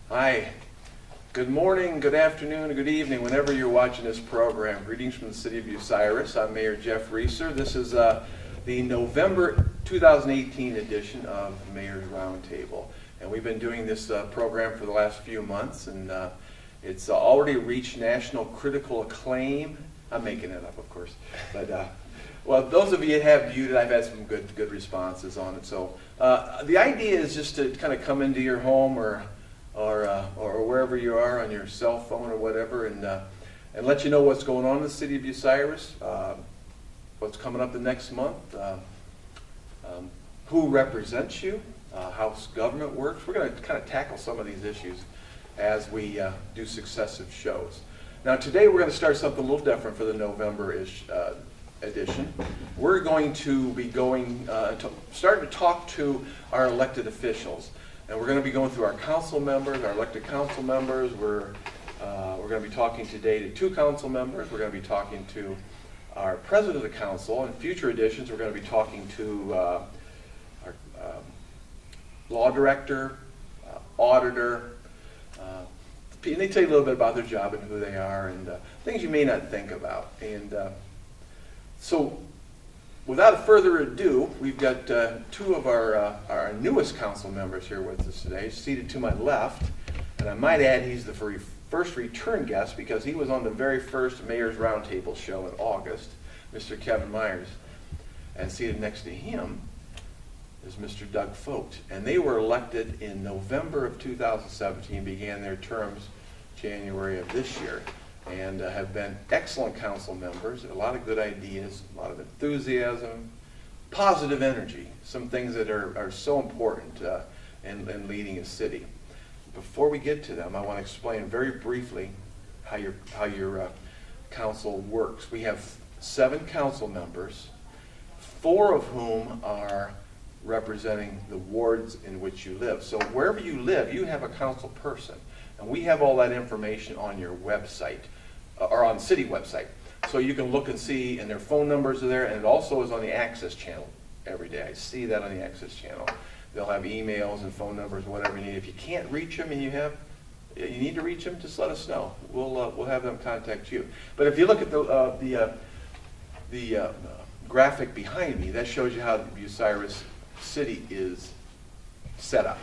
Hi. Good morning, good afternoon, good evening, whenever you're watching this program. Greetings from the city of Bucyrus. I'm Mayor Jeff Reeser. This is the November 2018 edition of Mayor's Roundtable. And we've been doing this program for the last few months, and it's already reached national critical acclaim. I'm making it up, of course. But well, those of you that have viewed it, I've had some good responses on it. So the idea is just to kind of come into your home or wherever you are on your cell phone or whatever, and let you know what's going on in the city of Bucyrus, what's coming up the next month, who represents you, how government works. We're going to kind of tackle some of these issues as we do successive shows. Now today we're going to start something a little different for the November-ish edition. We're going to be starting to talk to our elected officials. And we're going to be going through our council members, our elected council members. We're going to be talking today to 2 council members. We're going to be talking to our president of the council. In future editions, we're going to be talking to our law director, auditor. And they tell you a little bit about their job and who they are and things you may not think about. And so, without further ado, we've got 2 of our newest council members here with us today, seated to my left. And I might add he's the first return guest because he was on the very first Mayor's Roundtable show in August, Mr. Kevin Myers. And seated next to him is Mr. Doug Focht. And they were elected in November of 2017, began their terms January of this year, and have been excellent council members. A lot of good ideas, a lot of enthusiasm, positive energy, some things that are so important in leading a city. Before we get to them, I want to explain very briefly how your council works. We have 7 council members, 4 of whom are representing the wards in which you live. So wherever you live, you have a council person. And we have all that information on your website, or on the city website. So you can look and see, and their phone numbers are there, and it also is on the Access channel every day. I see that on the Access channel. They'll have emails and phone numbers, whatever you need. If you can't reach them and you need to reach them, just let us know. We'll have them contact you. But if you look at the graphic behind me, that shows you how the Bucyrus City is set up.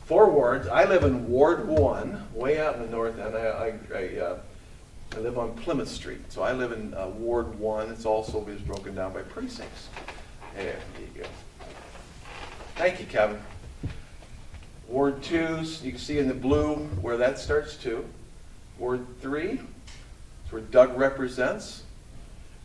4 wards. I live in Ward 1, way out in the north end. I live on Plymouth Street, so I live in Ward 1. It's also is broken down by precincts. There you go. Thank you, Kevin. Ward 2, you can see in the blue where that starts too. Ward 3 is where Doug represents,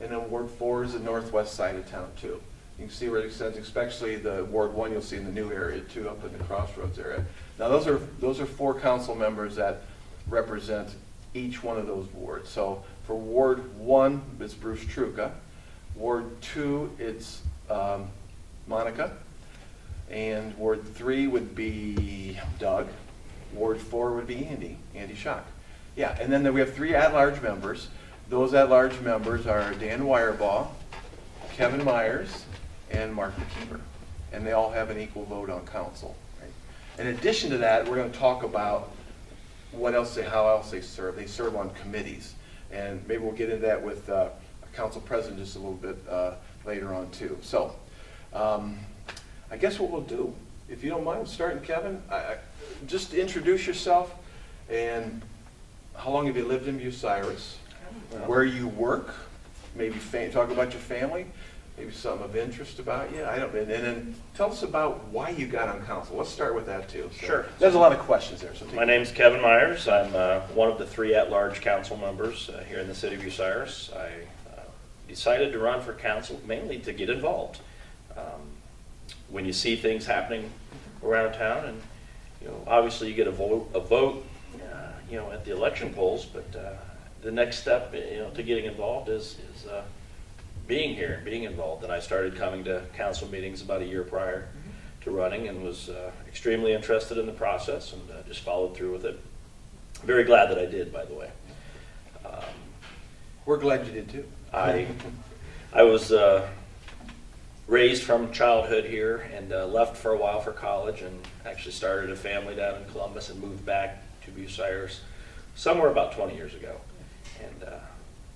and then Ward 4 is the northwest side of town too. You can see where it extends, especially the Ward 1 you'll see in the new area too, up in the Crossroads area. Now those are 4 council members that represent each one of those wards. So for Ward 1, it's Bruce Truca. Ward 2, it's Monica. And Ward 3 would be Doug. Ward 4 would be Andy Schock. Yeah, and then we have 3 at-large members. Those at-large members are Dan Wirebaugh, Kevin Myers, and Mark McKeever, and they all have an equal vote on council. Right? In addition to that, we're going to talk about how else they serve. They serve on committees, and maybe we'll get into that with a council president just a little bit later on too. So, I guess what we'll do, if you don't mind starting, Kevin, just introduce yourself and how long have you lived in Bucyrus, where you work, maybe talk about your family. Maybe something of interest about you. And then tell us about why you got on council. Let's start with that too. So sure. There's a lot of questions there. So my name's Kevin Myers. I'm one of the 3 at-large council members here in the city of Bucyrus. I decided to run for council mainly to get involved. When you see things happening around town, and obviously you get a vote, at the election polls, but the next step, to getting involved is being here and being involved. And I started coming to council meetings about a year prior to running, and was extremely interested in the process, and just followed through with it. Very glad that I did, by the way. We're glad you did too. I was raised from childhood here, and left for a while for college, and actually started a family down in Columbus and moved back to Bucyrus somewhere about 20 years ago, and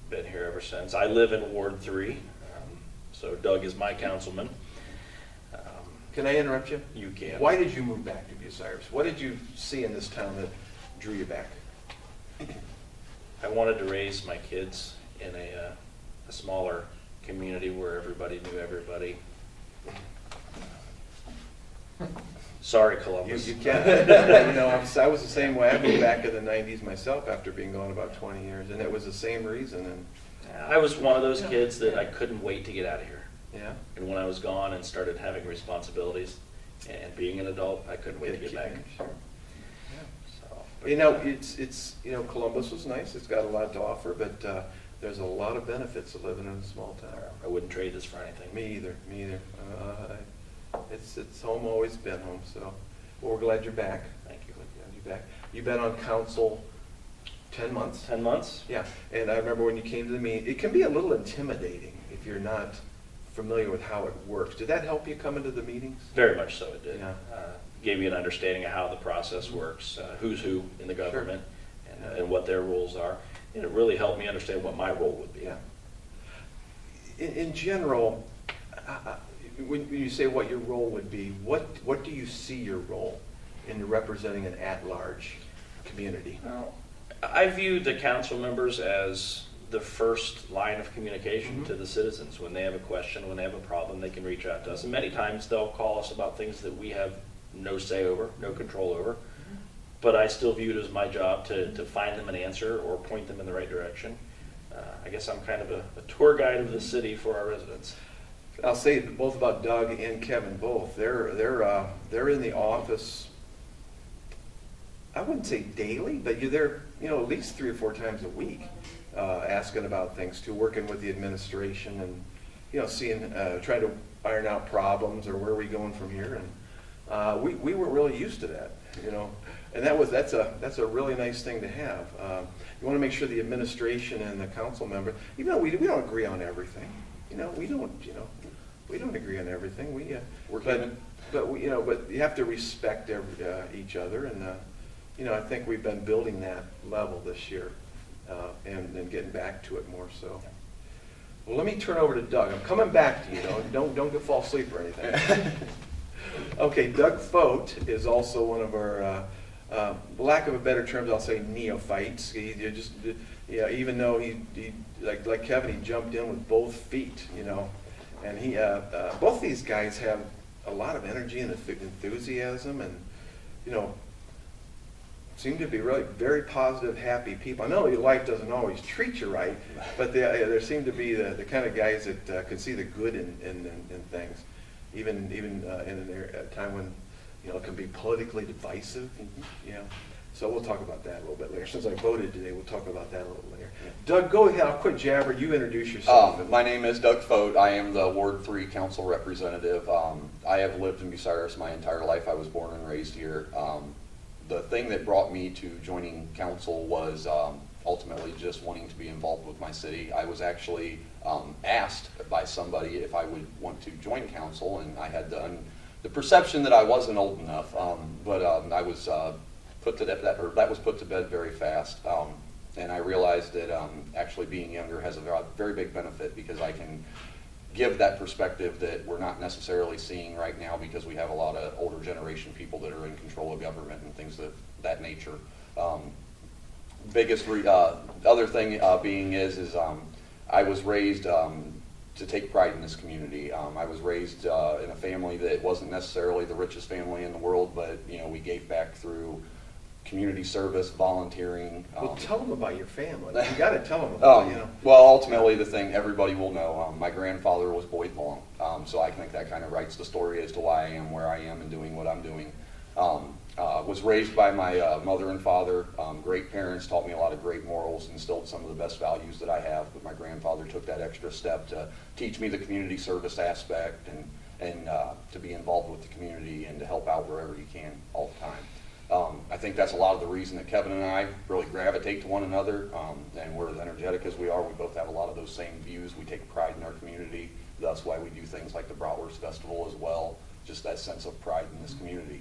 been here ever since. I live in Ward 3, so Doug is my councilman. Can I interrupt you? You can. Why did you move back to Bucyrus? What did you see in this town that drew you back? I wanted to raise my kids in a smaller community where everybody knew everybody. Sorry, Columbus. You can't, you know, I was the same way. I moved back in the 90s myself after being gone about 20 years, and it was the same reason. And I was one of those kids that I couldn't wait to get out of here. yeah, And when I was gone and started having responsibilities and being an adult, I couldn't wait to get back. Sure. So, You know, it's you know, Columbus was nice. It's got a lot to offer, but there's a lot of benefits of living in a small town. I wouldn't trade this for anything. Me either. Me either. It's home, always been home. So, well, we're glad you're back. Thank you. Glad you're back. You've been on council 10 months. 10 months? Yeah, and I remember when you came to the meeting, it can be a little intimidating if you're not familiar with how it works. Did that help you come into the meetings? Very much so it did. Yeah. Gave me an understanding of how the process works, who's who in the government, and what their roles are. And it really helped me understand what my role would be. Yeah. In general, when you say what your role would be, what do you see your role in representing an at-large community? Well, I view the council members as the first line of communication to the citizens. When they have a question, when they have a problem, they can reach out to us. And many times they'll call us about things that we have no say over, no control over. But I still view it as my job to find them an answer or point them in the right direction. I guess I'm kind of a tour guide of the city for our residents. I'll say both about Doug and Kevin both. They're in the office, I wouldn't say daily, but you're there, you know, at least 3 or 4 times a week, asking about things too, working with the administration and, you know, seeing, trying to iron out problems or where are we going from here. And we weren't really used to that, you know, and that's a really nice thing to have. You want to make sure the administration and the council member, even though we don't agree on everything, you know, we don't agree on everything. But you have to respect each other, and you know, I think we've been building that level this year, and getting back to it more so. Well, let me turn over to Doug. I'm coming back to you. Don't go fall asleep or anything. Okay, Doug Fote is also one of our, lack of a better terms, I'll say neophytes. Even though he like Kevin, he jumped in with both feet, you know, and he both these guys have a lot of energy and enthusiasm, and you know, seem to be really very positive, happy people. I know your life doesn't always treat you right, but they seem to be the kind of guys that can see the good in things, even in a time when, you know, it can be politically divisive. You know, so we'll talk about that a little bit later. Since I voted today, we'll talk about that a little later. Doug, go ahead. I'll quit jabbering. You introduce yourself. My name is Doug Fote. I am the Ward 3 council representative. I have lived in Bucyrus my entire life. I was born and raised here. The thing that brought me to joining council was ultimately just wanting to be involved with my city. I was actually asked by somebody if I would want to join council, and I had the perception that I wasn't old enough, but I was that was put to bed very fast. And I realized that actually being younger has a very big benefit, because I can give that perspective that we're not necessarily seeing right now, because we have a lot of older generation people that are in control of government and things of that nature. Other thing being is I was raised to take pride in this community. I was raised in a family that wasn't necessarily the richest family in the world, but you know, we gave back through community service, volunteering. Well, tell them about your family. You got to tell them about, you know. Well, ultimately, the thing everybody will know, my grandfather was Boyd Long, so I think that kind of writes the story as to why I am where I am and doing what I'm doing. Was raised by my mother and father, great parents, taught me a lot of great morals, instilled some of the best values that I have, but my grandfather took that extra step to teach me the community service aspect and to be involved with the community and to help out wherever you can all the time. I think that's a lot of the reason that Kevin and I really gravitate to one another, and we're as energetic as we are. We both have a lot of those same views. We take pride in our community. That's why we do things like the Bratwurst Festival as well, just that sense of pride in this community.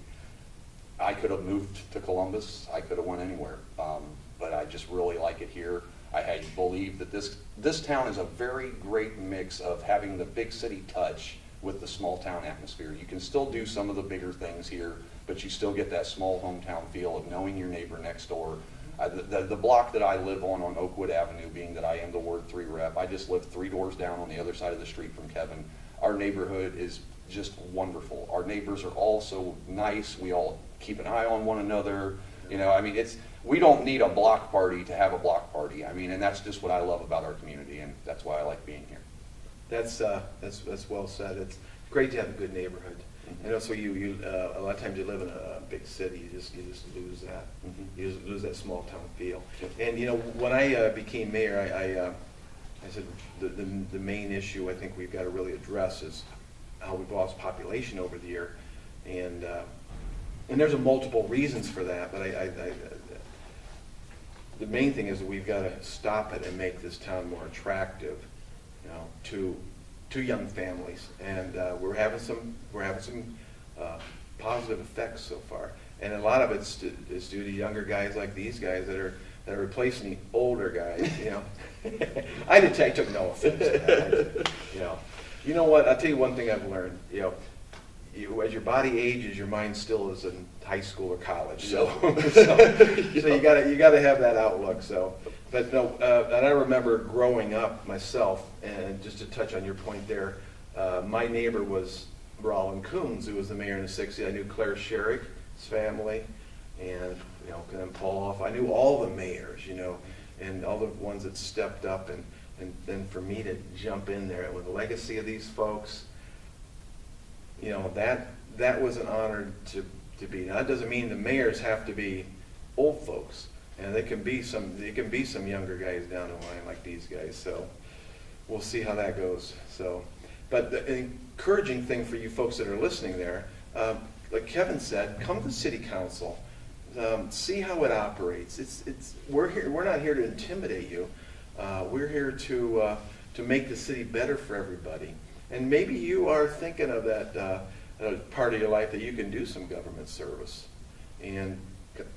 I could have moved to Columbus, I could have went anywhere, but I just really like it here. I believe that this town is a very great mix of having the big city touch with the small town atmosphere. You can still do some of the bigger things here, but you still get that small hometown feel of knowing your neighbor next door. The block that I live on Oakwood Avenue, being that I am the Ward 3 rep, I just live 3 doors down on the other side of the street from Kevin. Our neighborhood is just wonderful. Our neighbors are all so nice. We all keep an eye on one another. You know, I mean, we don't need a block party to have a block party. I mean, and that's just what I love about our community, and that's why I like being here. That's well said. It's great to have a good neighborhood. And also, you a lot of times you live in a big city, you just lose that. You just lose that small town feel. And you know, when I became mayor, I said the main issue I think we've got to really address is how we've lost population over the year, and there's multiple reasons for that. But the main thing is that we've got to stop it and make this town more attractive, you know, to young families, and we're having some positive effects so far, and a lot of it's is due to younger guys like these guys that are replacing the older guys. You know, I took no offense to that. You know what? I'll tell you one thing I've learned. You know, as your body ages, your mind still is in high school or college. So you gotta have that outlook. So. But no, and I remember growing up myself, and just to touch on your point there, my neighbor was Rollin Coons, who was the mayor in the 60s. I knew Claire Sherrick, his family, and you know, and then Paul Off. I knew all the mayors, you know, and all the ones that stepped up, and then for me to jump in there with the legacy of these folks, you know, that was an honor to be. Now that doesn't mean the mayors have to be old folks. And there can be some younger guys down the line like these guys. So we'll see how that goes. So, but the encouraging thing for you folks that are listening there, like Kevin said, come to City Council, see how it operates. We're here. We're not here to intimidate you. We're here to make the city better for everybody. And maybe you are thinking of that part of your life that you can do some government service, and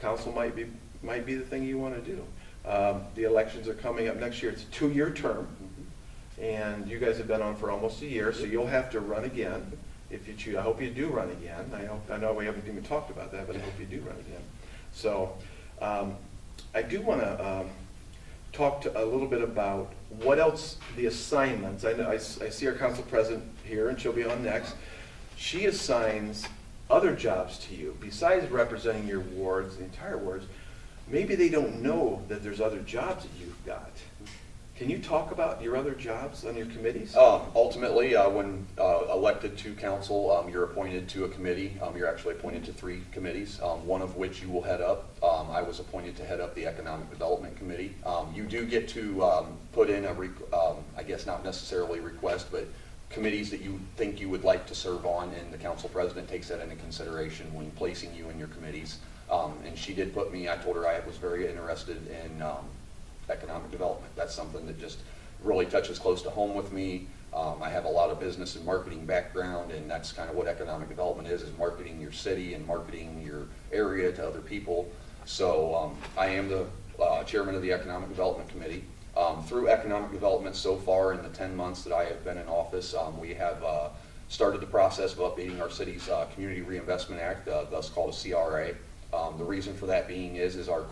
council might be the thing you want to do. The elections are coming up next year. It's a 2-year term, and you guys have been on for almost a year, so you'll have to run again if you choose. I hope you do run again. I know we haven't even talked about that, but I hope you do run again. So I do want to talk a little bit about what else the assignments. I know I see our council president here, and she'll be on next. She assigns other jobs to you besides representing your wards, the entire wards. Maybe they don't know that there's other jobs that you've got. Can you talk about your other jobs on your committees? Ultimately, when elected to council, you're appointed to a committee. You're actually appointed to 3 committees, one of which you will head up. I was appointed to head up the Economic Development Committee. You do get to put in I guess not necessarily request, but committees that you think you would like to serve on, and the council president takes that into consideration when placing you in your committees. And she did put me, I told her I was very interested in economic development. That's something that just really touches close to home with me. I have a lot of business and marketing background, and that's kind of what economic development is marketing your city and marketing your area to other people. So I am the chairman of the Economic Development Committee. Through economic development so far in the 10 months that I have been in office, we have started the process of updating our city's Community Reinvestment Act, thus called a CRA. The reason for that being is our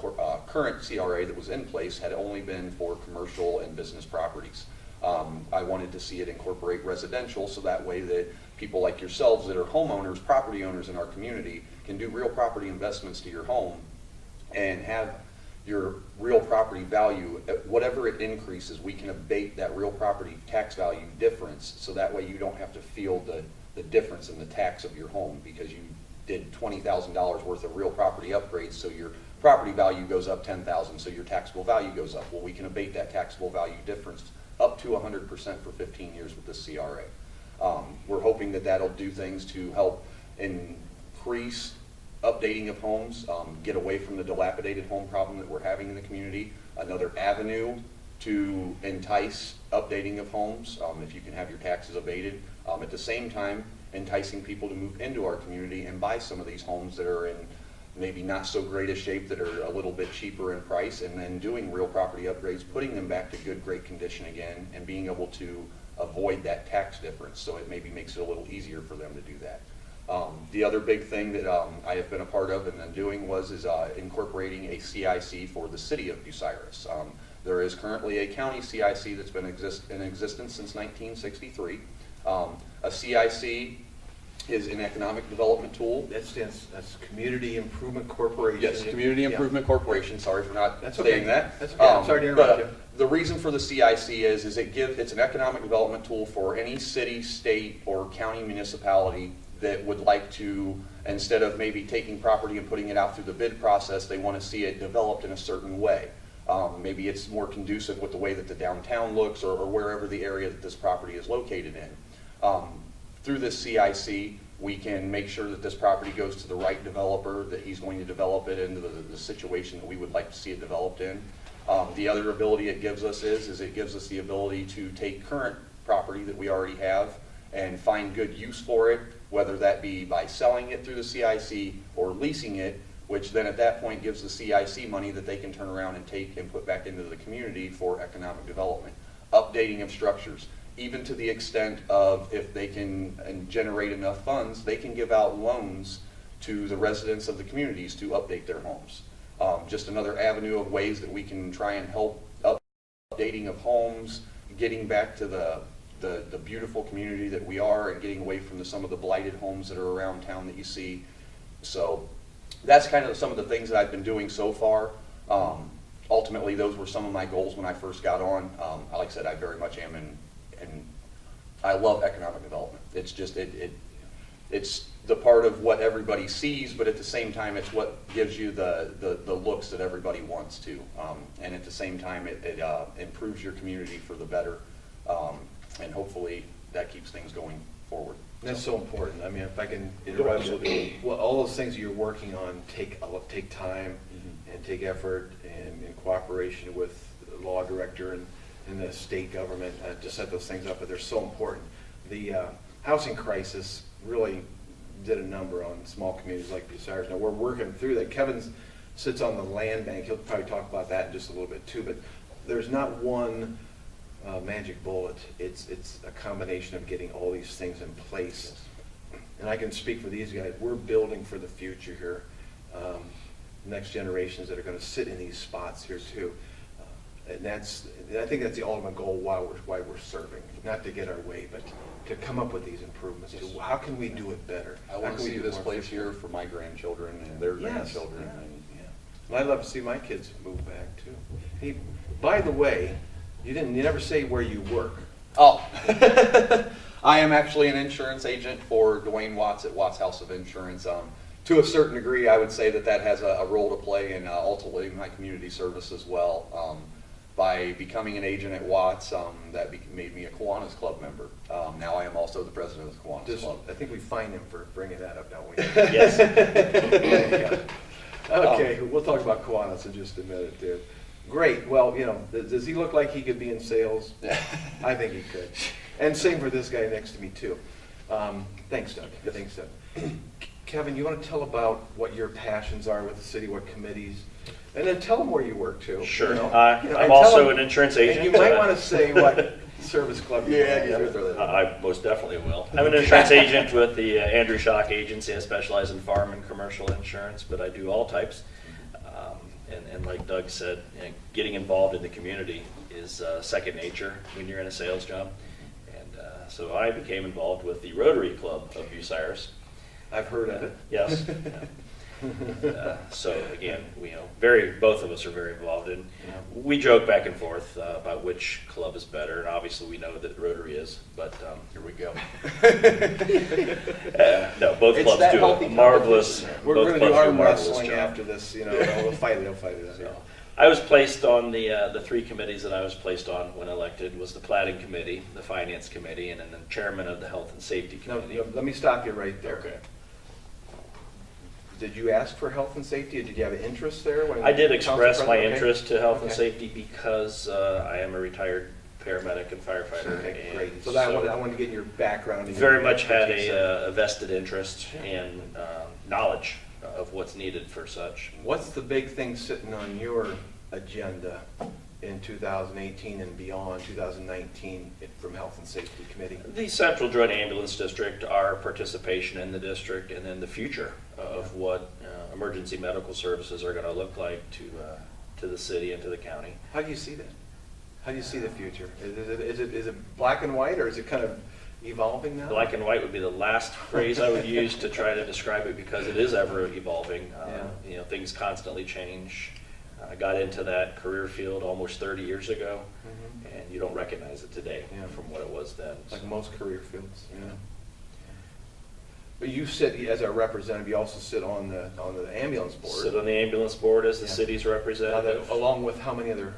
current CRA that was in place had only been for commercial and business properties. I wanted to see it incorporate residential, so that way that people like yourselves that are homeowners, property owners in our community, can do real property investments to your home and have your real property value, whatever it increases, we can abate that real property tax value difference, so that way you don't have to feel the difference in the tax of your home because you did $20,000 worth of real property upgrades, so your property value goes up $10,000, so your taxable value goes up. Well, we can abate that taxable value difference up to 100% for 15 years with this CRA. We're hoping that that'll do things to help increase updating of homes, get away from the dilapidated home problem that we're having in the community, another avenue to entice updating of homes if you can have your taxes abated. At the same time, enticing people to move into our community and buy some of these homes that are in maybe not so great a shape that are a little bit cheaper in price, and then doing real property upgrades, putting them back to good, great condition again, and being able to avoid that tax difference. So it maybe makes it a little easier for them to do that. The other big thing that I have been a part of and then doing is incorporating a CIC for the city of Bucyrus. There is currently a county CIC that's been in existence since 1963. A CIC is an economic development tool. That's Community Improvement Corporation. Yes, Community Improvement Corporation. Sorry for not That's saying okay. that. That's okay. I'm sorry to interrupt you. The reason for the CIC is it's an economic development tool for any city, state, or county municipality that would like to, instead of maybe taking property and putting it out through the bid process, they want to see it developed in a certain way. Maybe it's more conducive with the way that the downtown looks, or wherever the area that this property is located in. Through this CIC, we can make sure that this property goes to the right developer, that he's going to develop it into the situation that we would like to see it developed in. The other ability it gives us is it gives us the ability to take current property that we already have and find good use for it, whether that be by selling it through the CIC or leasing it, which then at that point gives the CIC money that they can turn around and take and put back into the community for economic development. Updating of structures, even to the extent of if they can generate enough funds, they can give out loans to the residents of the communities to update their homes. Just another avenue of ways that we can try and help updating of homes, getting back to the beautiful community that we are, and getting away from some of the blighted homes that are around town that you see. So that's kind of some of the things that I've been doing so far. Ultimately, those were some of my goals when I first got on. Like I said, I very much am and I love economic development. It's just, it's the part of what everybody sees, but at the same time, it's what gives you the looks that everybody wants to. And at the same time, it improves your community for the better. And hopefully that keeps things going forward. That's so important. I mean, if I can interrupt you, well, all those things you're working on take time and take effort and in cooperation with the law director and the state government to set those things up, but they're so important. The housing crisis really did a number on small communities like Bucyrus. Now we're working through that. Kevin sits on the land bank. He'll probably talk about that in just a little bit too, but there's not one magic bullet. It's a combination of getting all these things in place. And I can speak for these guys. We're building for the future here. Next generations that are going to sit in these spots here too. And I think that's the ultimate goal why we're serving. Not to get our way, but to come up with these improvements. Yes. How can we do it better? I want to see this place here for my grandchildren and their grandchildren. Yeah. And I'd love to see my kids move back too. Hey, by the way, you never say where you work. Oh, I am actually an insurance agent for Dwayne Watts at Watts House of Insurance. To a certain degree, I would say that has a role to play in ultimately my community service as well. By becoming an agent at Watts, that made me a Kiwanis Club member. Now I am also the president of the Kiwanis Club. I think we fine him for bringing that up, don't we? Yes. Okay, we'll talk about Kiwanis in just a minute, dude. Great. Well, does he look like he could be in sales? I think he could. And same for this guy next to me, too. Thanks, Doug. Thanks, Doug. Kevin, you want to tell about what your passions are with the city, what committees? And then tell them where you work, too. Sure. And I'm tell also them- an insurance agent. And you might want to say what service club you I most definitely will. I'm an insurance agent with the Andrew Schock Agency. I specialize in farm and commercial insurance, but I do all types. And like Doug said, getting involved in the community is second nature when you're in a sales job. And so I became involved with the Rotary Club of Bucyrus. I've heard of it. Yes. So again, both of us are very involved in. We joke back and forth about which club is better, and obviously we know that Rotary is. But Here we go. no, both It's clubs that do healthy a marvelous. We're both going to do clubs arm marvelous wrestling job. after this. They'll fight it. So, I was placed on the three committees that I was placed on when elected was the Plating Committee, the Finance Committee, and then the Chairman of the Health and Safety No, Committee. let me stop you right there. Okay. Did you ask for health and safety? Did you have an interest there? When I did council express my president- okay. interest to health and Okay. safety because I am a retired paramedic and firefighter. Okay, and great. So I wanted to get your background. And very your much had expertise. a vested interest in knowledge of what's needed for such. What's the big thing sitting on your agenda in 2018 and beyond, 2019, from Health and Safety Committee? The Central Joint Ambulance District, our participation in the district, and then the future of what emergency medical services are going to look like to the city and to the county. How do you see that? How do you see the future? Is it black and white, or is it kind of evolving now? Black and white would be the last phrase I would use to try to describe it, because it is ever evolving. Yeah. You know, things constantly change. I got into that career field almost 30 years ago, Mhm. and you don't recognize it today Yeah. from what it was then. Like most career fields, yeah. But you sit, as our representative, you also sit on the ambulance board. Sit on the ambulance board as the Yeah. city's Now representative. that- Along with how many other?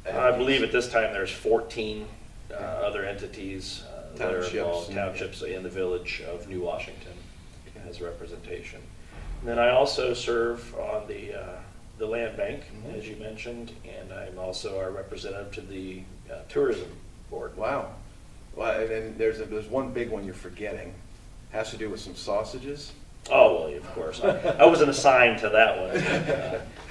I believe at this time there's 14 Yeah. other entities that are Townships involved, and- townships in the village of New Washington as representation. And then I also serve on the land bank, Mhm. as you mentioned, and I'm also our representative to the tourism board. Wow. Well, and then there's one big one you're forgetting. Has to do with some sausages. Oh, well, of course. I wasn't assigned to that one.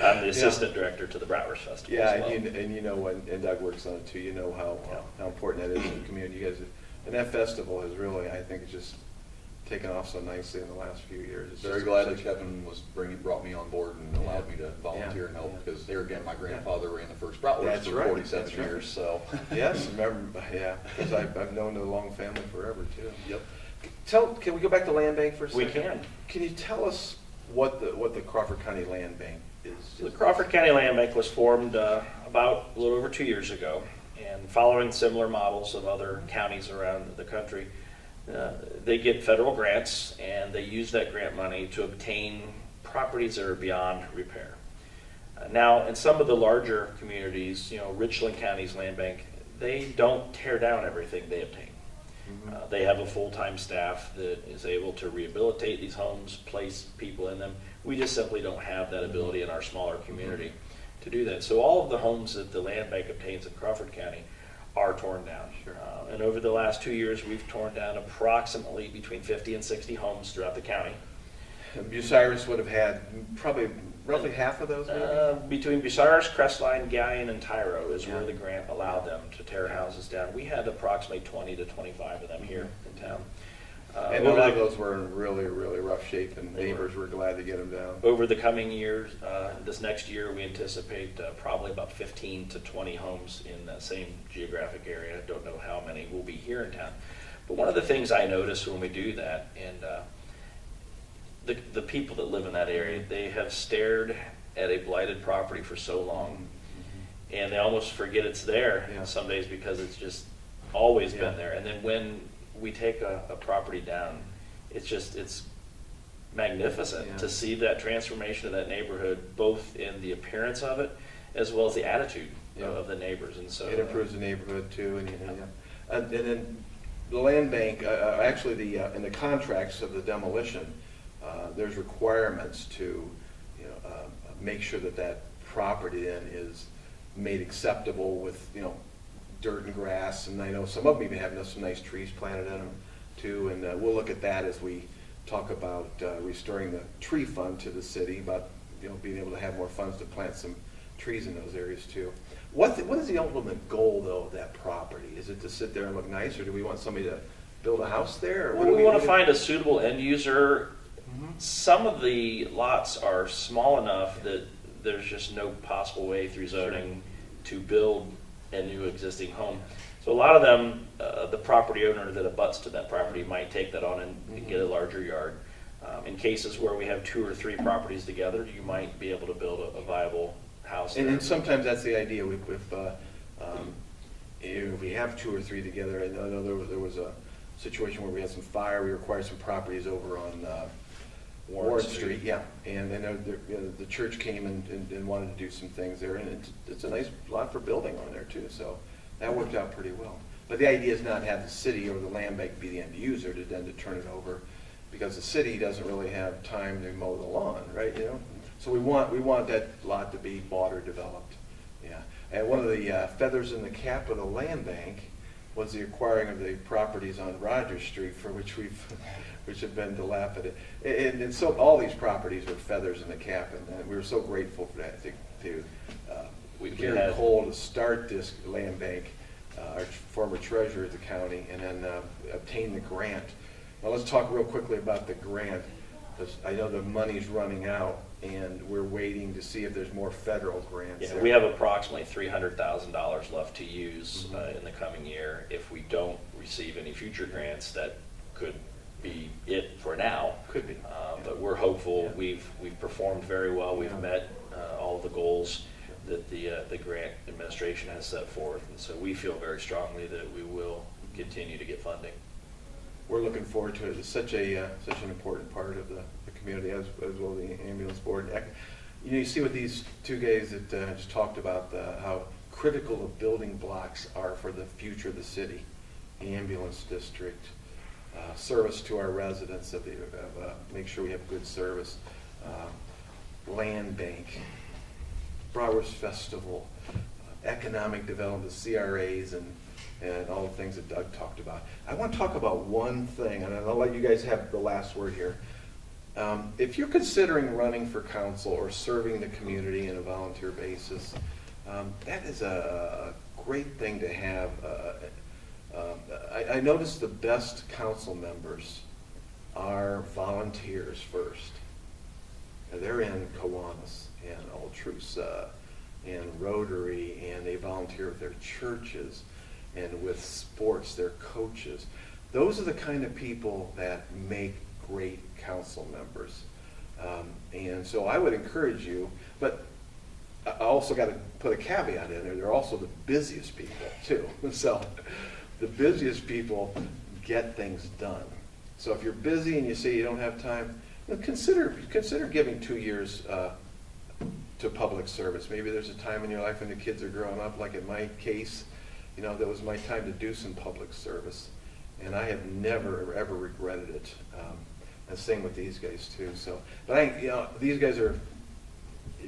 I'm the assistant director to the Bratwurst Festival Yeah, as well. and you know, and Doug works on it too, you know how important that is in the community. You guys, and that festival has really, I think, just taken off so nicely in the last few years. It's Very just glad that such- Kevin brought me on board and allowed me to volunteer and help, Yeah. because there again, my grandfather ran the first Bratwurst That's for right, 47 that's right. years, so. Yes, remember, yeah, because I've known the Long family forever too. Yep. Can we go back to land bank for a We second? can. Can you tell us what the Crawford County Land Bank is? So the Crawford County Land Bank was formed about a little over 2 years ago, and following similar models of other counties around the country, they get federal grants, and they use that grant money to obtain properties that are beyond repair. Now, in some of the larger communities, you know, Richland County's land bank, they don't tear down everything they obtain. They have a full-time staff that is able to rehabilitate these homes, place people in them. We just simply don't have that ability in our smaller community to do that. So all of the homes that the land bank obtains in Crawford County are torn down. Sure. And over the last 2 years, we've torn down approximately between 50 and 60 homes throughout the county. Bucyrus would have had probably roughly half of those, maybe? Between Bucyrus, Crestline, Guyan, and Tyro is Yeah. where the grant allowed them to tear houses down. We had approximately 20 to 25 of them here in town. And a over lot of the- those were in really, really rough shape, and They were. neighbors were glad to get them down. Over the coming years, this next year, we anticipate probably about 15 to 20 homes in that same geographic area. I don't know how many will be here in town. But one of the things I notice when we do that, and the people that live in that area, they have stared at a blighted property for so long, and they almost forget it's there Yeah. some days because it's just always Yeah. been there. And then when we take a property down, it's magnificent Yeah. to see that transformation of that neighborhood, both in the appearance of it as well as the attitude Yeah. of the neighbors. And so It improves the neighborhood too, and then the land bank, actually in the contracts of the demolition, there's requirements to, you know, make sure that property then is made acceptable with, you know, dirt and grass, and I know some of them even have some nice trees planted in them too, and we'll look at that as we talk about restoring the tree fund to the city, about, you know, being able to have more funds to plant some trees in those areas too. What is the ultimate goal though of that property? Is it to sit there and look nice, or do we want somebody to build a house there? Or what Well, do we want what to do- find a suitable end user. Mhm. Some of the lots are small enough that there's just no possible way through zoning to build a new existing home. So a lot of them, the property owner that abuts to that property might take that on and get a larger yard. In cases where we have 2 or 3 properties together, you might be able to build a viable house there. And sometimes that's the idea, if we have 2 or 3 together, and I know there was a situation where we had some fire, we acquired some properties over on Ward Street, yeah, and I know the church came and wanted to do some things there, and it's a nice lot for building on there too, so that worked out pretty well. But the idea is not have the city or the land bank be the end user to then to turn it over, because the city doesn't really have time to mow the lawn, right, you know? So we want that lot to be bought or developed, yeah. And one of the feathers in the cap of the land bank was the acquiring of the properties on Rogers Street, for which which have been dilapidated. And so all these properties are feathers in the cap, and we were so grateful for that, to We Gary had- Cole to start this land bank, our former treasurer of the county, and then obtain the grant. Now let's talk real quickly about the grant, because I know the money's running out, and we're waiting to see if there's more federal grants. Yeah, there. we have approximately $300,000 left to use Mhm. in the coming year. If we don't receive any future grants, that could be it for now. Could be. But we're hopeful. Yeah. We've performed very well. We've Yeah. met all of the goals that the grant administration has set forth. And so we feel very strongly that we will continue to get funding. We're looking forward to it. It's such an important part of the community, as well the ambulance board. You know, you see with these two guys that just talked about how critical the building blocks are for the future of the city, the ambulance district, service to our residents, make sure we have good service, land bank, Browers Festival, economic development, the CRAs, and all the things that Doug talked about. I want to talk about one thing, and I'll let you guys have the last word here. If you're considering running for council or serving the community on a volunteer basis, that is a great thing to have. I noticed the best council members are volunteers first. They're in Kiwanis and Altrusa and Rotary, and they volunteer with their churches and with sports, their coaches. Those are the kind of people that make great council members. And so I would encourage you, but I also got to put a caveat in there. They're also the busiest people too. So the busiest people get things done. So if you're busy and you say you don't have time, consider giving 2 years to public service. Maybe there's a time in your life when the kids are growing up, like in my case, you know, that was my time to do some public service, and I have never ever regretted it. And same with these guys too. So, but these guys are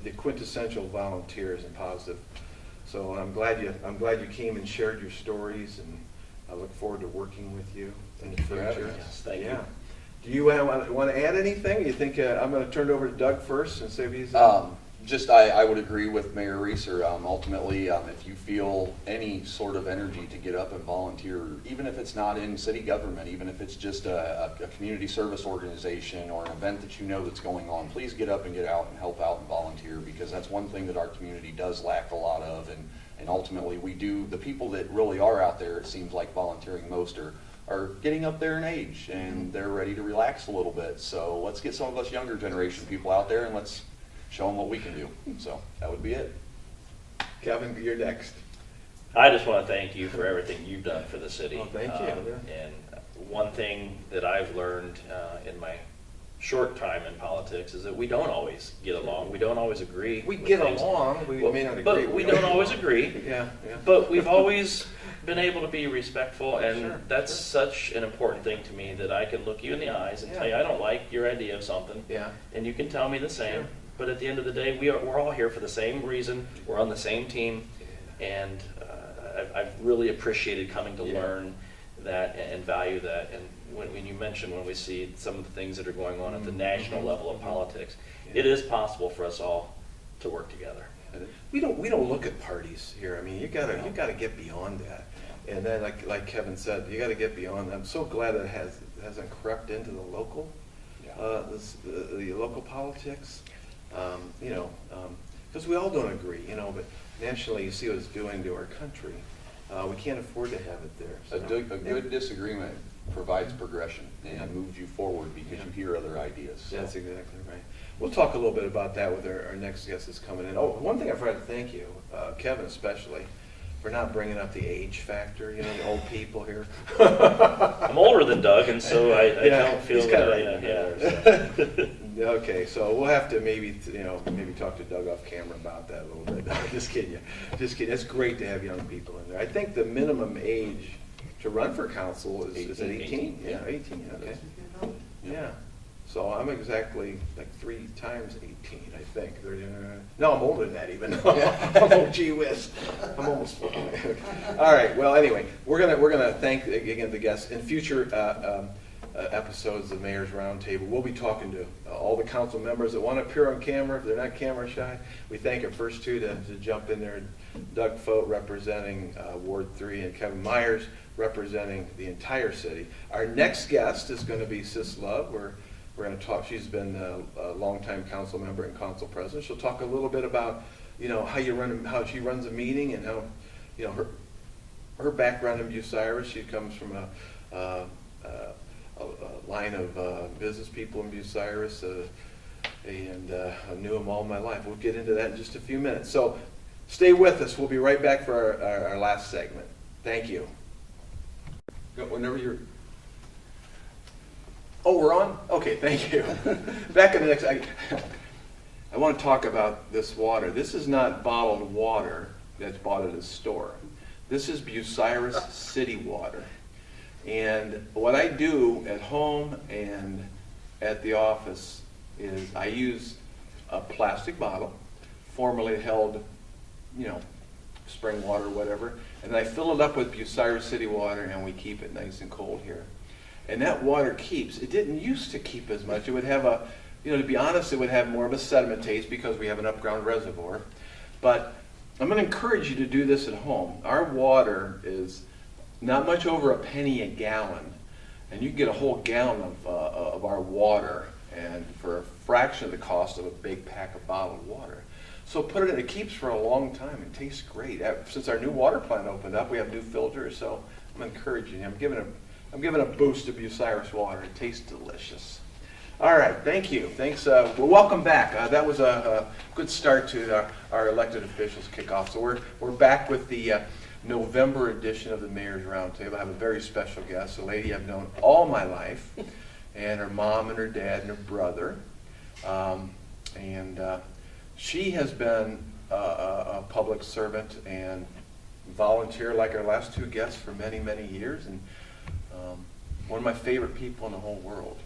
the quintessential volunteers and positive. So I'm glad you came and shared your stories, and I look forward to working with you in the future. Yes, thank you. Yeah. Do you want to add anything? You think I'm going to turn it over to Doug first and see if he's. I would agree with Mayor Reeser. Ultimately, if you feel any sort of energy to get up and volunteer, even if it's not in city government, even if it's just a community service organization or an event that you know that's going on, please get up and get out and help out and volunteer, because that's one thing that our community does lack a lot of. And ultimately, the people that really are out there, it seems like volunteering most are getting up there in age, and they're ready to relax a little bit. So let's get some of us younger generation people out there, and let's show them what we can do. So that would be it. Kevin, you're next. I just want to thank you for everything you've done for the city. Oh, thank you. Yeah. And one thing that I've learned in my short time in politics is that we don't always get along. We don't always agree. We with get things. along. We may not agree. But we don't always agree. Yeah, yeah. But we've always been able to be respectful, and Sure, that's such an important thing to me, that I can look you in the eyes and Yeah. tell you I don't like your idea of something, Yeah. and you can tell me the same. Sure. But at the end of the day, we're all here for the same reason. We're on the same team, and I've really appreciated coming to Yeah. learn that and value that. And when you mentioned, when we see some of the things that are going on at the national level of politics, Yeah. it is possible for us all to work together. We don't look at parties here. I mean, you gotta get beyond that. And then, like Kevin said, you gotta get beyond that. I'm so glad that it hasn't crept into the local, the local politics. Because we all don't agree, but nationally, you see what it's doing to our country. We can't afford to have it there. A So. good disagreement provides progression and moves you forward because Yeah. you hear other ideas. So. That's exactly right. We'll talk a little bit about that with our next guest that's coming in. Oh, one thing I forgot to thank you, Kevin especially, for not bringing up the age factor, the old people here. I'm older than Doug, and so I Yeah, don't feel he's kinda that. right there, Okay, so we'll have to maybe talk to Doug off camera about that a little bit. Just kidding you. Just kidding. It's great to have young people in there. I think the minimum age to run for council is at 18? 18, Yeah, 18, okay. Yeah. So I'm exactly like 3 times 18, I think. No, I'm older than that even. Oh, gee whiz. I'm almost 40. All right, well, anyway, we're gonna thank, again, the guests. In future episodes of Mayor's Roundtable, we'll be talking to all the council members that want to appear on camera. If they're not camera shy, we thank our first two to jump in there. Doug Fote representing Ward 3 and Kevin Myers representing the entire city. Our next guest is going to be Sis Love. We're going to talk. She's been a longtime council member and council president. She'll talk a little bit about, how she runs a meeting and how, her background in Bucyrus. She comes from a line of business people in Bucyrus, and I knew them all my life. We'll get into that in just a few minutes. So stay with us. We'll be right back for our last segment. Thank you. Go whenever you're. Oh, we're on? Okay, thank you. Back in the next, I want to talk about this water. This is not bottled water that's bought at a store. This is Bucyrus city water. And what I do at home and at the office is I use a plastic bottle, formerly held, spring water or whatever, and I fill it up with Bucyrus city water, and we keep it nice and cold here. And that water keeps. It didn't used to keep as much. It would have to be honest, it would have more of a sediment taste because we have an upground reservoir. But I'm going to encourage you to do this at home. Our water is not much over a penny a gallon, and you can get a whole gallon of our water, and for a fraction of the cost of a big pack of bottled water. So put it in. It keeps for a long time. It tastes great. Since our new water plant opened up, we have new filters. So I'm encouraging you. I'm giving a boost to Bucyrus water. It tastes delicious. All right, thank you. Thanks. Well, welcome back. That was a good start to our elected officials kickoff. So we're back with the November edition of the Mayor's Roundtable. I have a very special guest, a lady I've known all my life, and her mom and her dad and her brother. She has been a public servant and volunteer like our last two guests for many, many years, and one of my favorite people in the whole world.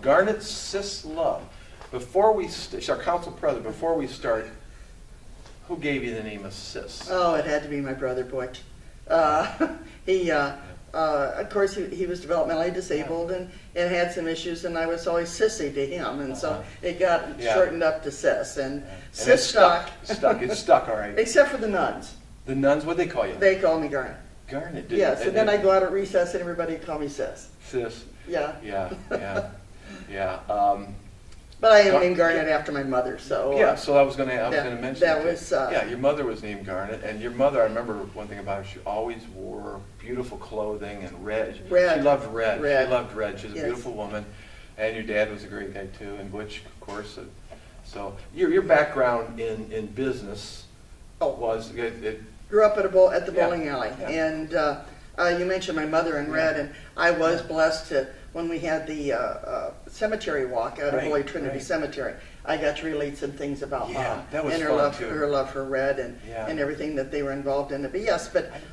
Garnet Sis Love. She's our council president. Before we start, who gave you the name of Sis? Oh, it had to be my brother Butch. Of course, he was developmentally disabled and had some issues, and I was always Sissy to him, and so it got shortened up to Sis. And Sis stuck. It's stuck, all right. Except for the nuns. The nuns, what'd they call you? They call me Garnet. Garnet. Yes, and then I go out at recess and everybody would call me Sis. Sis. Yeah. Yeah. But I am named Garnet after my mother, so. Yeah, so I was going to mention that was. Your mother was named Garnet, and your mother, I remember one thing about her, she always wore beautiful clothing and red. Red. She loved red. Red. She loved red. She was a Yes. beautiful woman, and your dad was a great guy too, and Butch, of course. So your background in business was it. Grew up at the bowling alley, Yeah. and you mentioned my mother in red, and I was blessed to, when we had the cemetery walk out of Right, Holy Trinity right. Cemetery, I got to relate some things about Yeah, Mom that was and her fun, love, too. her love for red, and everything that they were involved in. But yes,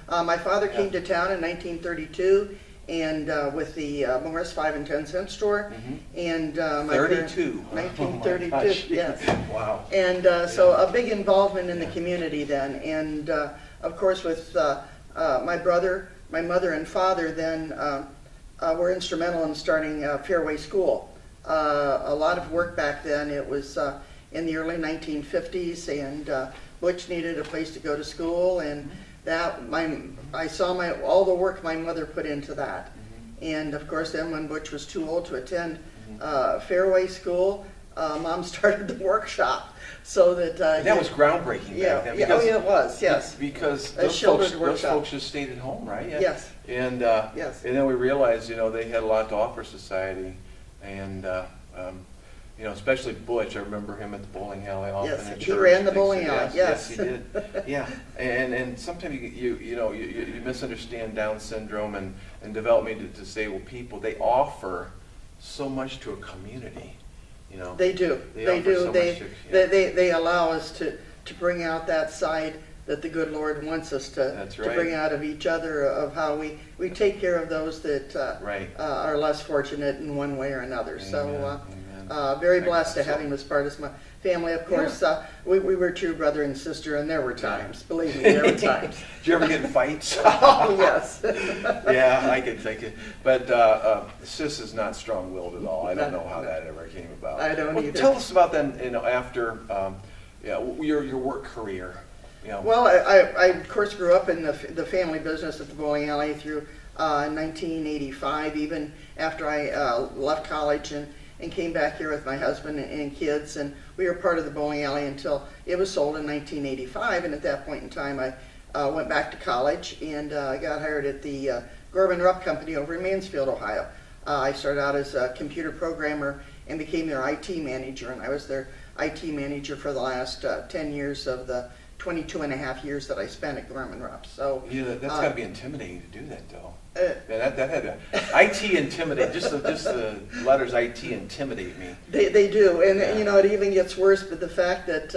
my father came to town in 1932, and with the Morris 5 and 10 cent store, and my 32. parents, Oh my 1932, gosh. yes. Wow. And so a big involvement in the community then. And of course with my brother, my mother and father then were instrumental in starting Fairway School. A lot of work back then. It was in the early 1950s, and Butch needed a place to go to school, and I saw all the work my mother put into that. And of course then when Butch was too old to attend Fairway School, Mom started the workshop so that That was groundbreaking back then. yeah, it was, yes. Because A those shouldered folks workshop. just stayed at home, right? Yes. And Yes. and then we realized, they had a lot to offer society, and especially Butch. I remember him at the bowling alley often. Yes, at he church ran and the things. bowling alley, yes. he did. Yeah, and sometimes you misunderstand Down syndrome and develop me to say, well, people, they offer so much to a community. They do. They They offer do. so They much to- yeah. they allow us to bring out that side that the good Lord wants us to, That's to right. bring out of each other, of how we take care of those that Right. are less fortunate in one way or another. So Amen. very Thank blessed to God. have him as part of my family. Of course, we were true brother and sister, and there were times, believe me, there were times. Did you ever get in fights? Oh, yes. Yeah, I could think it. But Sis is not strong-willed at all. I don't know how that ever came about. I don't Well, either. tell us about then, after your work career. Well, I of course grew up in the family business at the bowling alley through 1985, even after I left college and came back here with my husband and kids, and we were part of the bowling alley until it was sold in 1985, and at that point in time I went back to college and got hired at the Gorman Rupp Company over in Mansfield, Ohio. I started out as a computer programmer and became their IT manager, and I was their IT manager for the last 10 years of the 22 and a half years that I spent at Gorman Rupp. So That's got to be intimidating to do that, though. uh, Man, that had to, IT intimidate, just the letters IT intimidate me. They do, and Yeah. it even gets worse. But the fact that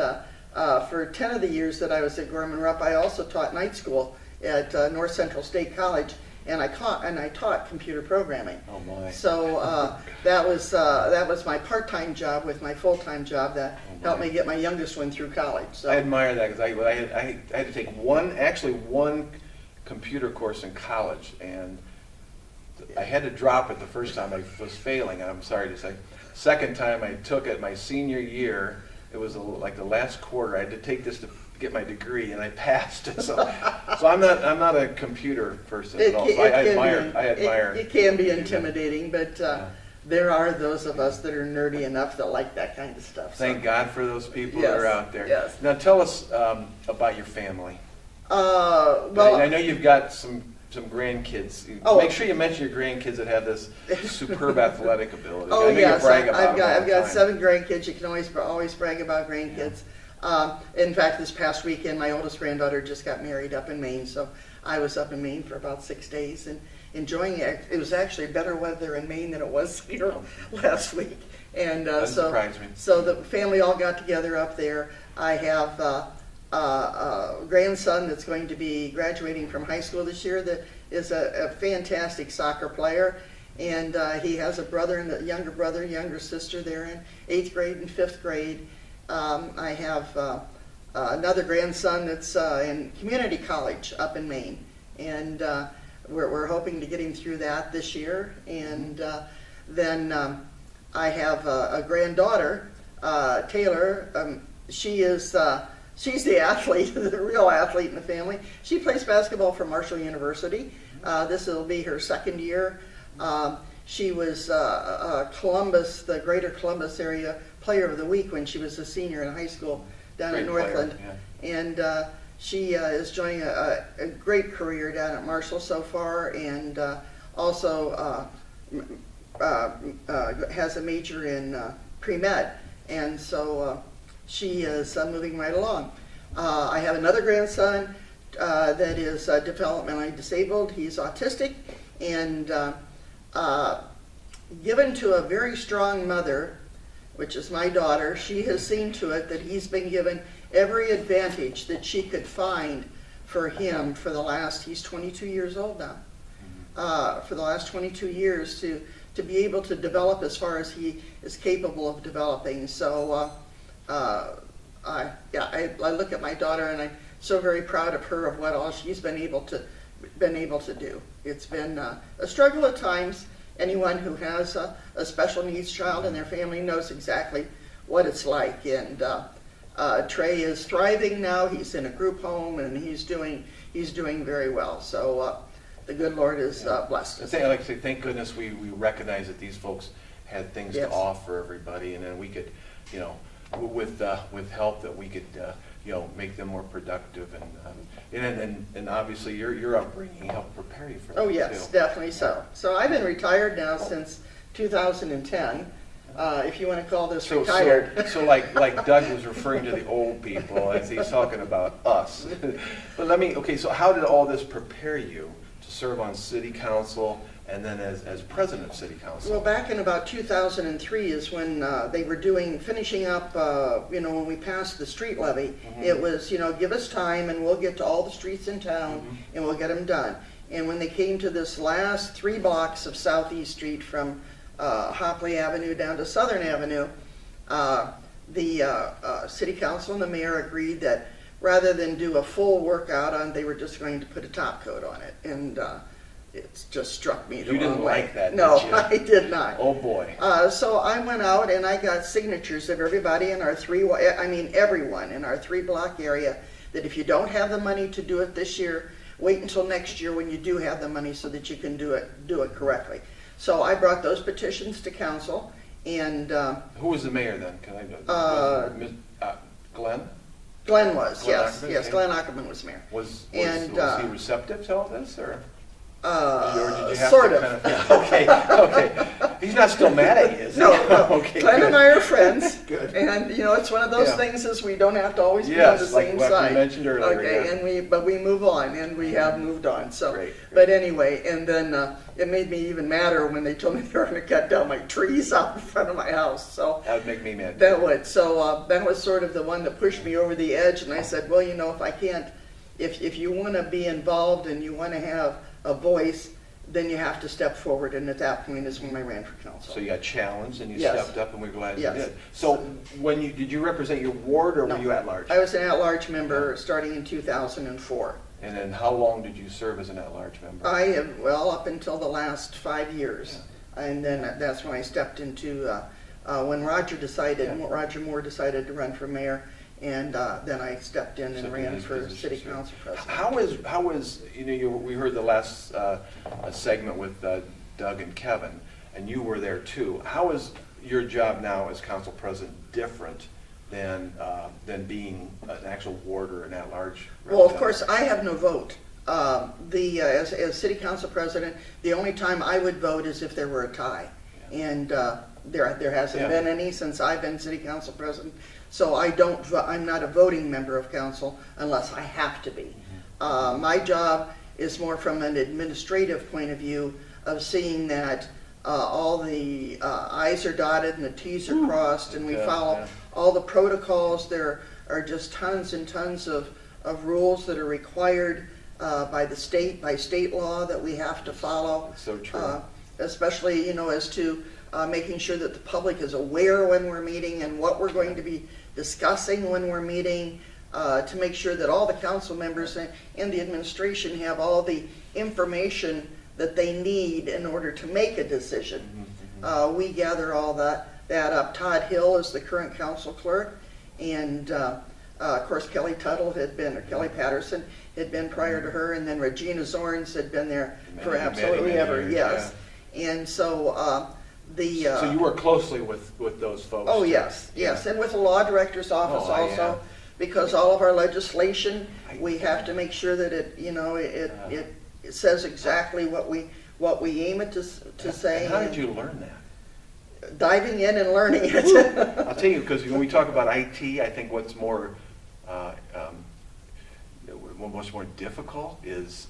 for 10 of the years that I was at Gorman Rupp, I also taught night school at North Central State College, and I taught computer programming. Oh, my. So that was my part-time job with my full-time job that Oh, my. helped me get my youngest one through college. So I admire that because I had to take one computer course in college, and I had to drop it the first time. I was failing, I'm sorry to say. Second time I took it my senior year, it was like the last quarter. I had to take this to get my degree, and I passed. So I'm not a computer person at all. So I admire. It can be intimidating, but there are those of us that are nerdy enough that like that kind of stuff. So. Thank God for those people that are Yes, out there. yes. Now tell us about your family. Well, I know you've got some grandkids. Oh. Make sure you mention your grandkids that have this superb athletic ability. Oh I know yes, you brag about I've them all got the time. 7 grandkids. You can always brag about grandkids. In fact, this past weekend, my oldest granddaughter just got married up in Maine, so I was up in Maine for about 6 days and enjoying it. It was actually better weather in Maine than it was here last week, and Doesn't surprise me. so the family all got together up there. I have a grandson that's going to be graduating from high school this year that is a fantastic soccer player. And he has a brother and a younger sister. They're in 8th grade and 5th grade. I have another grandson that's in community college up in Maine. And we're hoping to get him through that this year. And then I have a granddaughter, Taylor. She's the athlete, the real athlete in the family. She plays basketball for Marshall University. This will be her 2nd year. She was Columbus, the Greater Columbus area Player of the Week when she was a senior in high school down Great in player, Northland. yeah. And she is joining a great career down at Marshall so far, and also has a major in pre-med. And so she is moving right along. I have another grandson that is developmentally disabled. He's autistic and given to a very strong mother, which is my daughter. She has seen to it that he's been given every advantage that she could find for him for the last, he's 22 years old now, for the last 22 years to be able to develop as far as he is capable of developing. So I look at my daughter and I'm so very proud of her, of what all she's been able to do. It's been a struggle at times. Anyone who has a special needs child in their family knows exactly what it's like. And Trey is thriving now. He's in a group home and he's doing very well. So the good Lord is blessed. I like to say, thank goodness we recognize that these folks had things Yes. to offer everybody, and then we could, with help, that we could, make them more productive, and obviously your upbringing helped prepare you for that Oh yes, too. definitely so. So I've been retired now since 2010, if you want to call this retired. So like Doug was referring to the old people as he's talking about us. But so how did all this prepare you to serve on city council and then as president of city council? Well, back in about 2003 is when they were finishing up, when we passed the street levy. It was, give us time and we'll get to all the streets in town and we'll get them done. And when they came to this last 3 blocks of Southeast Street from Hopley Avenue down to Southern Avenue, the city council and the mayor agreed that rather than do a full workout on, they were just going to put a top coat on it. And it just struck me the You wrong didn't way. like that, No, did you? I did not. Oh, boy. So I went out and I got signatures of everybody in our everyone in our 3-block area, that if you don't have the money to do it this year, wait until next year when you do have the money so that you can do it correctly. So I brought those petitions to council, and Who was the mayor then? Can I, Glenn? Glenn was, Glenn yes, Ackerman, yes, okay. Glenn Ackerman was mayor. Was he receptive to all this, or? Or did you have Sort to of. kind of? Okay. He's not still mad at you, is he? No, Okay, Glenn good. and I are friends. Good. And, it's one of those Yeah. things is we don't have to always be on Yes, the like same what you side. mentioned earlier, Okay, yeah. but we move on, and we have moved on, so. Great, But anyway, and then it made me even madder when they told me they were gonna cut down my trees out in front of my house, so. That would make me mad. That would, so that was sort of the one that pushed me over the edge, and I said, well, if I can't, if you want to be involved and you want to have a voice, then you have to step forward, and at that point is when I ran for council. So you got challenged and you Yes. stepped up, and we're glad Yes. you did. So did you represent your ward, or No. were you at large? I was an at-large member starting in 2004. And then how long did you serve as an at-large member? I have, up until the last 5 years, and then that's when I stepped into, when Roger Moore decided to run for mayor, and then I stepped in and Stepped in ran his for position, city sure. council president. How is we heard the last segment with Doug and Kevin, and you were there too. How is your job now as council president different than being an actual ward or an at-large Well, of representative? course, I have no vote. As city council president, the only time I would vote is if there were a tie. And there hasn't Yeah. been any since I've been city council president. So I'm not a voting member of council unless I have to be. My job is more from an administrative point of view of seeing that all the I's are dotted and the T's are crossed, and we Okay, follow yeah. all the protocols. There are just tons and tons of rules that are required by state law that we have to follow. It's so true. Especially, as to making sure that the public is aware when we're meeting and what we're going to be discussing when we're meeting, to make sure that all the council members and the administration have all the information that they need in order to make a decision. We gather all that up. Todd Hill is the current council clerk, and of course Kelly Patterson had been prior to her, and then Regina Zorns had been there for Many, absolutely many ever, years, yes. And so So you work closely with those folks? Oh, too? yes, yes, and with the law director's office Oh, also, yeah. because all of our legislation, we have to make sure that it says exactly what we aim it to say. And how did you learn that? Diving in and learning it. I'll tell you, because when we talk about IT, I think what's more difficult is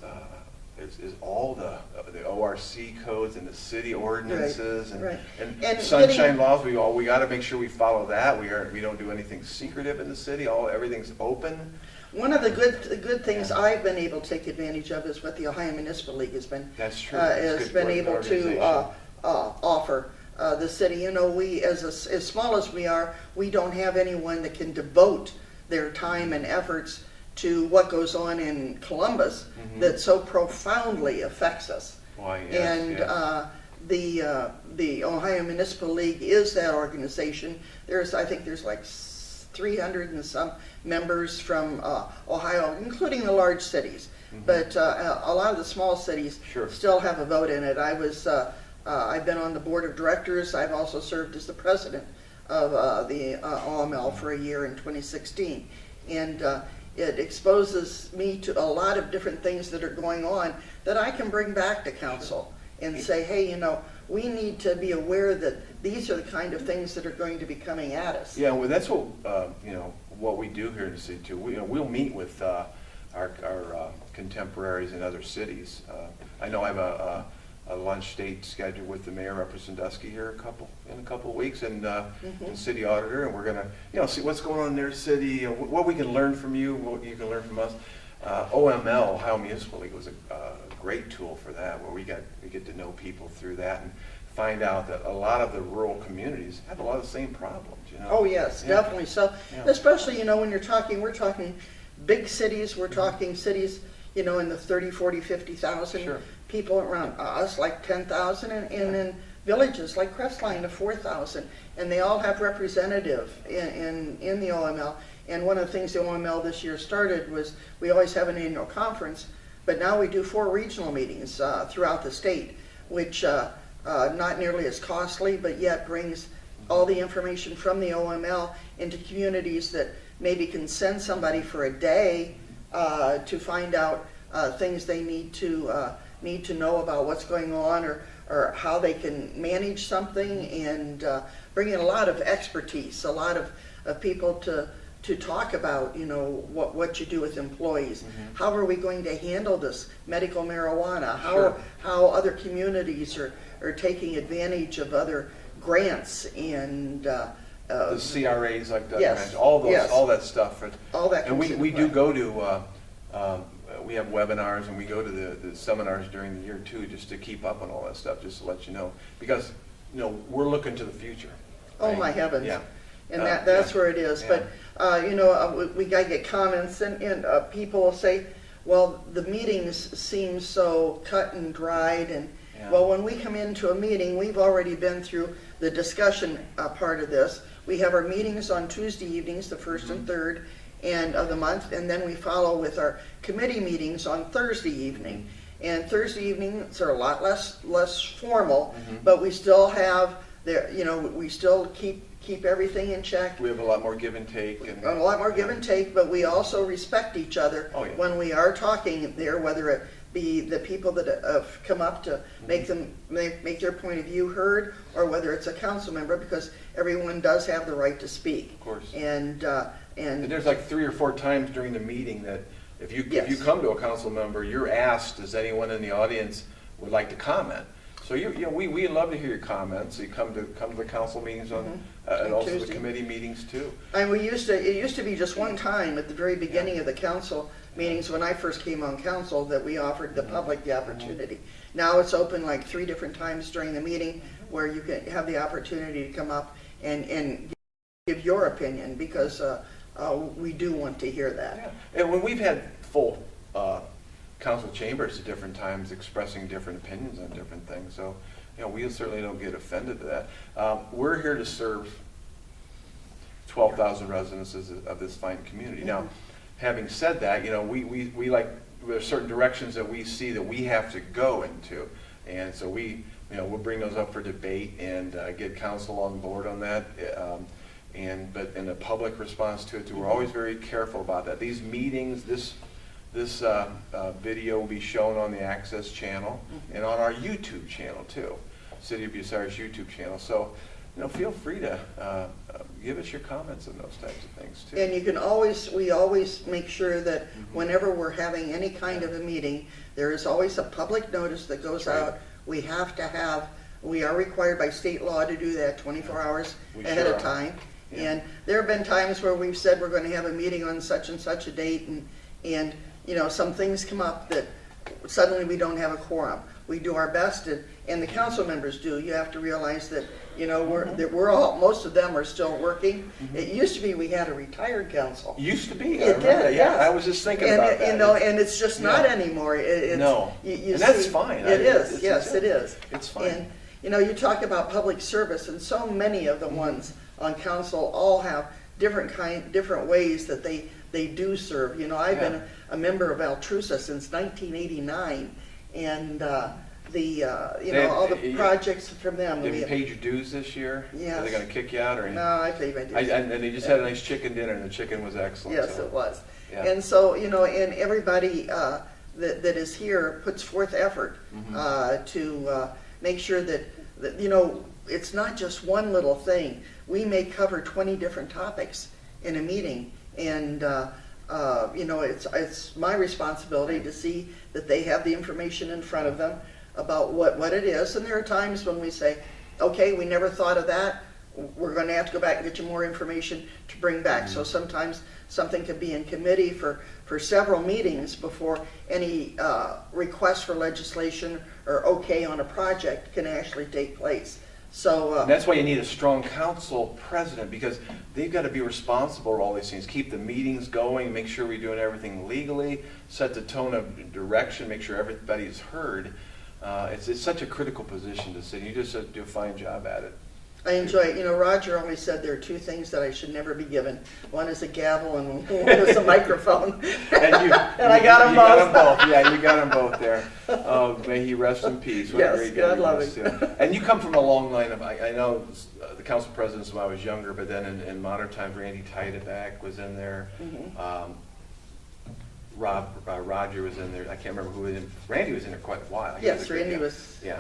all the ORC codes and the city ordinances right. and sunshine laws. We got to make sure we follow that. We don't do anything secretive in the city. Everything's open. One of the good things I've been able to take advantage of is what the Ohio Municipal League has been. That's true. It's Has good been for the able to organization. offer the city. We, as small as we are, we don't have anyone that can devote their time and efforts to what goes on in Columbus that so profoundly affects us. Why, yes, And yes. the Ohio Municipal League is that organization. I think there's like 300 and some members from Ohio, including the large cities. But a lot of the small cities Sure. still have a vote in it. I've been on the board of directors. I've also served as the president of the OML for a year in 2016. And it exposes me to a lot of different things that are going on that I can bring back to council and say, hey, we need to be aware that these are the kind of things that are going to be coming at us. Yeah, well, that's what we do here in the city too. We'll meet with our contemporaries in other cities. I know I have a lunch date scheduled with the mayor, Representative Sandusky, here in a couple of weeks, and and city auditor, and we're gonna, see what's going on in their city, what we can learn from you, what you can learn from us. OML, Ohio Municipal League, was a great tool for that, where we get to know people through that and find out that a lot of the rural communities have a lot of the same problems. Oh, yes, Yeah. definitely. So, Yeah. especially, when we're talking big cities, we're talking cities, in the 30, 40, 50,000 Sure. people around us, like 10,000, and in villages like Crestline of 4,000. And they all have representative in the OML. And one of the things the OML this year started was, we always have an annual conference, but now we do 4 regional meetings throughout the state, which not nearly as costly, but yet brings all the information from the OML into communities that maybe can send somebody for a day to find out things they need to know about what's going on, or how they can manage something, and bring in a lot of expertise, a lot of people to talk about, what you do with employees. How are we going to handle this medical marijuana? Sure. How other communities are taking advantage of other grants and The CRAs, like Doug yes, mentioned, all that stuff. all that. And comes into we do play. go to, we have webinars, and we go to the seminars during the year too, just to keep up on all that stuff, just to let you know. Because, we're looking to the future. Oh, right? my heavens. Yeah. And that's where it is. Yeah. But, we gotta get comments, and people will say, well, the meetings seem so cut and dried, and, Yeah. well, when we come into a meeting, we've already been through the discussion part of this. We have our meetings on Tuesday evenings, the first and third of the month, and then we follow with our committee meetings on Thursday evening. And Thursday evenings are a lot less formal, but we still have we still keep everything in check. We have a lot more give and take. And A lot more give and take, but we also respect each other Oh, yeah. when we are talking there, whether it be the people that have come up to make their point of view heard, or whether it's a council member, because everyone does have the right to speak. Of course. And And there's like 3 or 4 times during the meeting that if you Yes. come to a council member, you're asked, does anyone in the audience would like to comment? So we love to hear your comments. You come to the council meetings on and also the Tuesday. committee meetings too. And it used to be just one time at the very beginning of the council meetings when I first came on council that we offered the public the opportunity. Now it's open like 3 different times during the meeting where you can have the opportunity to come up and give your opinion, because we do want to hear that. Yeah. And when we've had full council chambers at different times expressing different opinions on different things, so we certainly don't get offended to that. We're here to serve 12,000 residents of this fine community. Now, having said that, we like, there's certain directions that we see that we have to go into, and so we'll bring those up for debate and get council on board on that. But in a public response to it, too, we're always very careful about that. These meetings, this video will be shown on the Access channel and on our YouTube channel too, City of Bucyrus YouTube channel. So, feel free to give us your comments on those types of things too. And we always make sure that whenever we're having any kind of a meeting, there is always a public notice that goes Right. out. We are required by state law to do that 24 hours We ahead sure of are. time. Yeah. And there have been times where we've said we're going to have a meeting on such and such a date, and some things come up that suddenly we don't have a quorum. We do our best, and the council members do. You have to realize that, most of them are still working. It used to be we had a retired council. Used to be. I It remember that. did, Yeah, yes. I was just thinking And, about that. and it's just not Yeah. anymore. No. You And that's see, fine. It is, yes, it is. It's fine. And, you talk about public service, and so many of the ones on council all have different ways that they do serve. I've been a member of Altrusa since 1989, and all the projects from them. Have you paid your dues this year? Yes. Are they going to kick you out or? No, I paid my dues. And they just had a nice chicken dinner, and the chicken was excellent. Yes, so. it was. Yeah. And so, and everybody that is here puts forth effort to make sure that it's not just one little thing. We may cover 20 different topics in a meeting, and it's my responsibility to see that they have the information in front of them. about what it is. And there are times when we say, okay, we never thought of that. We're going to have to go back and get you more information to bring back. So sometimes something can be in committee for several meetings before any request for legislation or okay on a project can actually take place. So And that's why you need a strong council president, because they've got to be responsible for all these things, keep the meetings going, make sure we're doing everything legally, set the tone of direction, make sure everybody's heard. It's such a critical position to sit. You just do a fine job at it. I enjoy it. You know, Roger always said there are two things that I should never be given. One is a gavel and one is a microphone. And I got them both. Yeah, you got them both there. Oh, may he rest in peace. What a Yes, great guy God he love was, him. too. And you come from a long line of, I know the council presidents when I was younger, but then in modern times, Randy Tiedeback was in there. Mm-hmm. Roger was in there. I can't remember who was in. Randy was in there quite a while. He Yes, a great Randy guy. was- Yeah,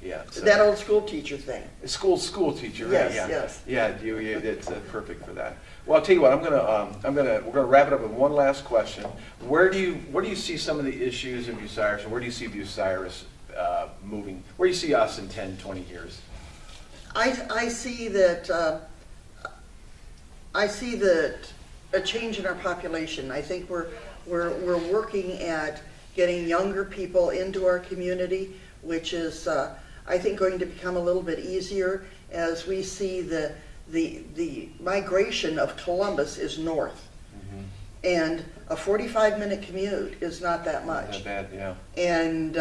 yeah. So- That old school teacher thing. School teacher, right? Yes, Yeah, yes. Yeah, it's perfect for that. Well, I'll tell you what. We're gonna wrap it up with one last question. Where do you see some of the issues in Bucyrus, and where do you see Bucyrus moving? Where do you see us in 10, 20 years? I see that a change in our population. I think we're working at getting younger people into our community, which is I think going to become a little bit easier as we see the migration of Columbus is north, and a 45-minute commute is not that much. Not bad, yeah. And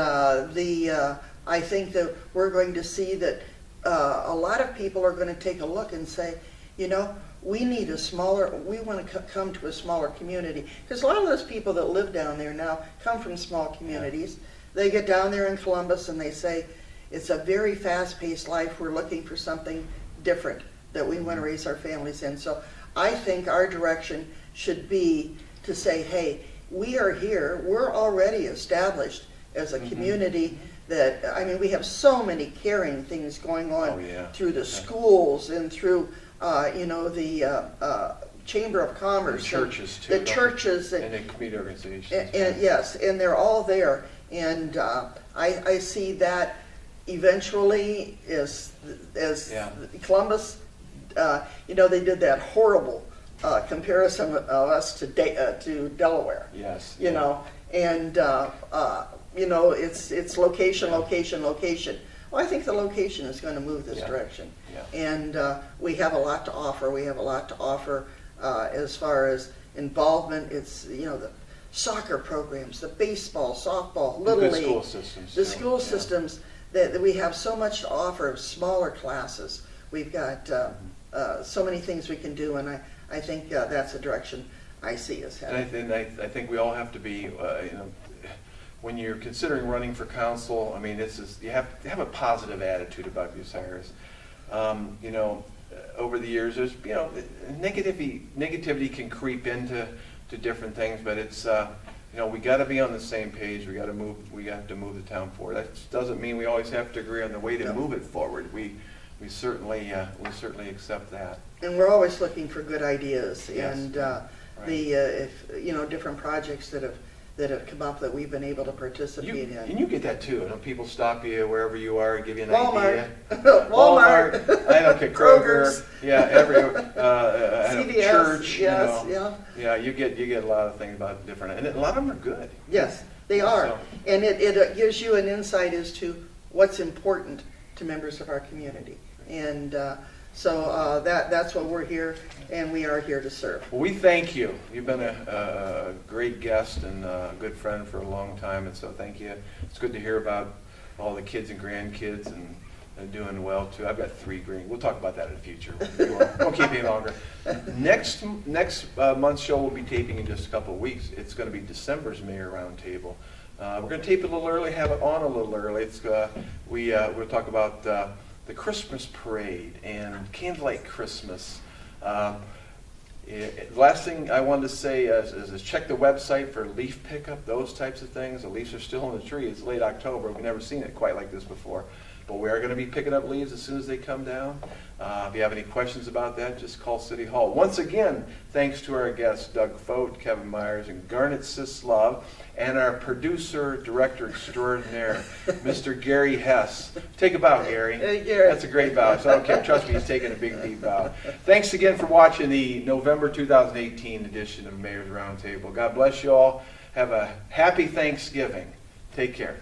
I think that we're going to see that a lot of people are going to take a look and say, you know, we want to come to a smaller community. Because a lot of those people that live down there now come from small communities. They get down there in Columbus and they say, it's a very fast-paced life. We're looking for something different that we want to raise our families in. So I think our direction should be to say, hey, we are here. We're already established as a community that, I mean, we have so many caring things going on Oh, yeah. through the schools and through, the Chamber of Commerce. The churches, too, The don't they? churches. And the community organizations. And yes, and they're all there. And I see that eventually as Yeah. Columbus, they did that horrible comparison of us to Delaware. Yes. You know, and it's location, location, location. Well, I think the location is going to move this Yeah. direction. Yeah. And we have a lot to offer. We have a lot to offer as far as involvement. It's, the soccer programs, the baseball, softball, Little Good League. school systems, The too. school Yeah. systems, that we have so much to offer of smaller classes. We've got so many things we can do, and I think that's the direction I see us heading. I think we all have to be, when you're considering running for council, I mean, you have to have a positive attitude about Bucyrus. Over the years, there's, negativity can creep into different things, but it's, we got to be on the same page. We have to move the town forward. That doesn't mean we always have to agree on the way to No. move it forward. We certainly accept that. And we're always looking for good ideas, Yes. and Right. different projects that have come up that we've been able to participate in. And you get that too. People stop you wherever you are and give you an Walmart. idea. Walmart. I don't care. Kroger. Kroger's. Yeah, CVS, church. yes, Yeah, you get a lot of things about different, and a lot of them are good. Yes, they are. So- And it gives you an insight as to what's important to members of our community. And so that's what we're here, and we are here to serve. Well, we thank you. You've been a great guest and a good friend for a long time, and so thank you. It's good to hear about all the kids and grandkids and doing well too. I've got 3 grand. We'll talk about that in the future. We won't keep any longer. Next month's show we'll be taping in just a couple of weeks. It's going to be December's Mayor Roundtable. We're going to tape it a little early, have it on a little early. We'll talk about the Christmas parade and Candlelight Christmas. The last thing I wanted to say is check the website for leaf pickup, those types of things. The leaves are still on the tree. It's late October. We've never seen it quite like this before. but we are going to be picking up leaves as soon as they come down. If you have any questions about that, just call City Hall. Once again, thanks to our guests, Doug Fote, Kevin Myers, and Garnet Sislov, and our producer, director extraordinaire, Mr. Gary Hess. Take a bow, Gary. Hey, Gary. That's a great bow. So, okay, trust me, he's taking a big, deep bow. Thanks again for watching the November 2018 edition of Mayor's Roundtable. God bless you all. Have a happy Thanksgiving. Take care.